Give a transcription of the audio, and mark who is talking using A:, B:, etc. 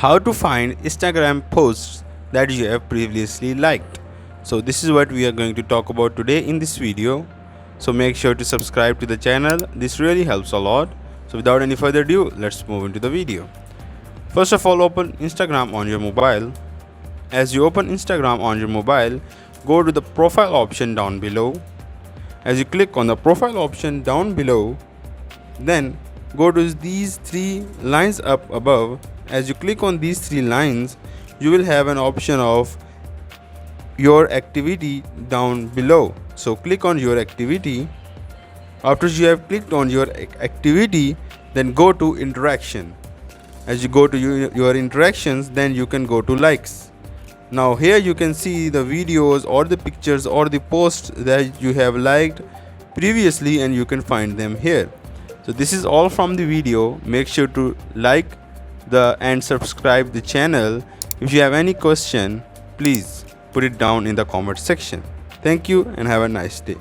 A: How to find Instagram posts that you have previously liked. So this is what we are going to talk about today in this video. So make sure to subscribe to the channel. This really helps a lot. So without any further ado, let's move into the video. First of all, open Instagram on your mobile. As you open Instagram on your mobile, go to the profile option down below. As you click on the profile option down below, then go to these three lines up above. As you click on these three lines, you will have an option of your activity down below. So click on your activity. After you have clicked on your activity, then go to interaction. As you go to your interactions, then you can go to likes. Now here you can see the videos or the pictures or the posts that you have liked previously, and you can find them here. So this is all from the video. Make sure to like and subscribe the channel. If you have any question, please put it down in the comment section. Thank you and have a nice day.